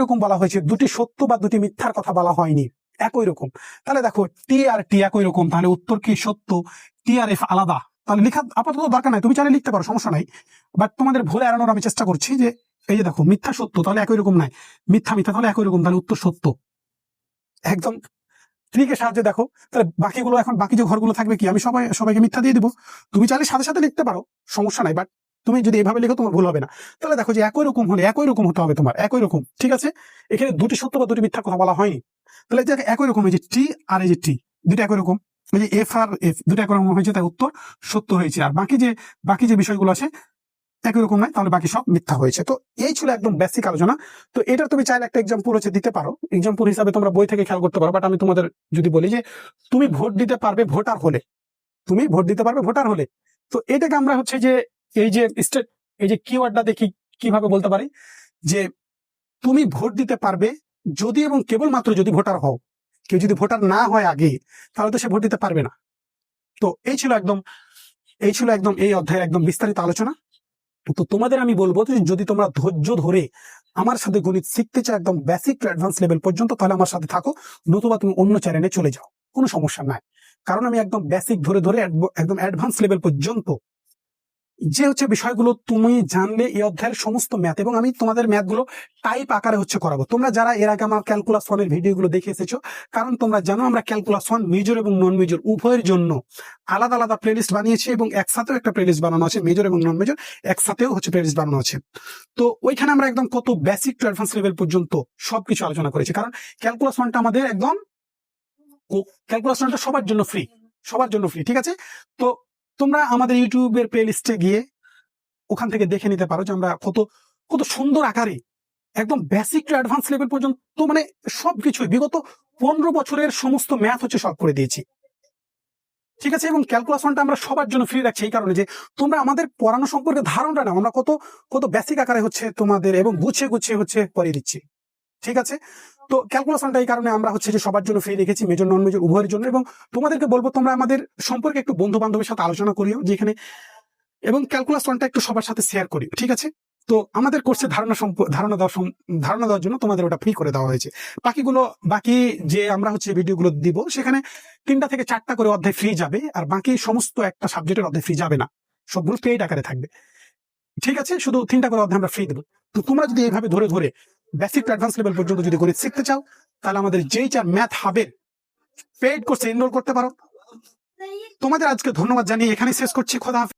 রকম বলা হয়েছে, দুটি সত্য বা দুটি মিথ্যার কথা বলা হয়নি, একই রকম। তাহলে দেখো টি আর টি একই রকম, তাহলে উত্তর কি সত্য, টি আর এফ আলাদা, তাহলে লেখা আপাতত দরকার নাই, তুমি চাইলে লিখতে পারো, সমস্যা নাই। বাট তোমাদের ভুলে এড়ানোর আমি চেষ্টা করছি যে এই যে দেখো মিথ্যা সত্য, তাহলে একই রকম নাই, মিথ্যা তাহলে একই রকম, তাহলে উত্তর সত্য। একদম ট্রিকের সাহায্যে দেখো, তাহলে বাকিগুলো এখন বাকি যে ঘরগুলো থাকবে কি, আমি সবাইকে মিথ্যা দিয়ে দিব। তুমি চাইলে সাথে সাথে লিখতে পারো, সমস্যা নাই, বাট তুমি যদি এভাবে লিখো তোমার ভুল হবে না। তাহলে দেখো যে একই রকম হলে একই রকম হতে হবে তোমার, একই রকম। ঠিক আছে, এখানে দুটি সত্য বা দুটি মিথ্যা কথা বলা হয়নি, তাহলে একই রকম, এই যে টি আর এই যে টি দুটো একই রকম, এই যে এফ আর এফ দুটো একই রকম হয়েছে, তাই উত্তর সত্য হয়েছে। আর বাকি যে বিষয়গুলো আছে একই রকম নয়, তাহলে বাকি সব মিথ্যা হয়েছে। তো এই ছিল একদম বেসিক আলোচনা। তো এটা তুমি চাইলে একটা এক্সাম্পল হচ্ছে দিতে পারো, এক্সাম্পল হিসাবে তোমরা বই থেকে খেয়াল করতে পারো। বাট আমি তোমাদের যদি বলি যে তুমি ভোট দিতে পারবে ভোটার হলে, তো এটাকে আমরা হচ্ছে যে এই যে কিওয়ার্ডটা দেখি কিভাবে বলতে পারি যে তুমি ভোট দিতে পারবে যদি এবং কেবলমাত্র যদি ভোটার হও। কেউ যদি ভোটার না হয় আগে, তাহলে তো সে ভোট দিতে পারবে না। তো এই ছিল একদম এই অধ্যায়ের একদম বিস্তারিত আলোচনা। তো তোমাদের আমি বলবো যদি তোমরা ধৈর্য ধরে আমার সাথে গণিত শিখতে চাও একদম বেসিক টু অ্যাডভান্স লেভেল পর্যন্ত, তাহলে আমার সাথে থাকো, নতুবা তুমি অন্য চ্যানেলে চলে যাও, কোনো সমস্যা নাই। কারণ আমি একদম বেসিক ধরে একদম অ্যাডভান্স লেভেল পর্যন্ত যে হচ্ছে বিষয়গুলো তুমি জানলে এই অধ্যায়ের সমস্ত ম্যাথ, এবং আমি তোমাদের ম্যাথগুলো টাইপ আকারে হচ্ছে করাবো। তোমরা যারা এর আগে আমার ক্যালকুলাস 1 এর ভিডিওগুলো দেখে এসেছো, কারণ তোমরা জানো আমরা ক্যালকুলাস 1 মেজর এবং নন মেজর উভয়ের জন্য আলাদা আলাদা প্লেলিস্ট বানিয়েছি, এবং একসাথেও একটা প্লেলিস্ট বানানো আছে, মেজর এবং নন মেজর একসাথেও হচ্ছে প্লেলিস্ট বানানো আছে। তো ওইখানে আমরা একদম কত বেসিক টু অ্যাডভান্স লেভেল পর্যন্ত সবকিছু আলোচনা করেছি। কারণ ক্যালকুলাস 1টা আমাদের একদম সবার জন্য ফ্রি। ঠিক আছে, তো তোমরা আমাদের ইউটিউবের প্লেলিস্টে গিয়ে ওখান থেকে দেখে নিতে পারো যে আমরা কত সুন্দর আকারে একদম বেসিক টু অ্যাডভান্স লেভেল পর্যন্ত মানে সবকিছু বিগত 15 বছরের সমস্ত ম্যাথ হচ্ছে সলভ করে দিয়েছি। ঠিক আছে, এবং ক্যালকুলাস 1টা আমরা সবার জন্য ফ্রি রাখছি এই কারণে যে তোমরা আমাদের পড়ানো সম্পর্কে ধারণা নাও, আমরা কত বেসিক আকারে হচ্ছে তোমাদের এবং গুছিয়ে হচ্ছে পড়িয়ে দিচ্ছি। ঠিক আছে, তো ক্যালকুলাস 1টা এই কারণে আমরা হচ্ছে যে সবার জন্য ফ্রি রেখেছি, মেজর নন মেজর উভয়ের জন্য। এবং তোমাদেরকে বলবো তোমরা আমাদের সম্পর্কে একটু বন্ধু বান্ধবের সাথে আলোচনা করিও যেখানে, এবং ক্যালকুলাস 1টা একটু সবার সাথে শেয়ার করি। ঠিক আছে, তো আমাদের কোর্সে ধারণা দেওয়ার জন্য তোমাদের ওটা ফ্রি করে দেওয়া হয়েছে। বাকি যে আমরা হচ্ছে ভিডিওগুলো দিব, সেখানে 3টা থেকে 4টা করে অধ্যায় ফ্রি যাবে, আর বাকি সমস্ত একটা সাবজেক্টের অধ্যায় ফ্রি যাবে না, সবগুলো পেইড আকারে থাকবে। ঠিক আছে, শুধু 3টা করে অধ্যায় আমরা ফ্রি দেবো। তো তোমরা যদি এইভাবে ধরে বেসিক টু অ্যাডভান্স লেভেল পর্যন্ত যদি গণিত শিখতে চাও, তাহলে আমাদের যেই চার ম্যাথ হাবের পেইড কোর্সে এনরোল করতে পারো। তোমাদের আজকে ধন্যবাদ জানিয়ে এখানে শেষ করছি। খোদা হাফেজ।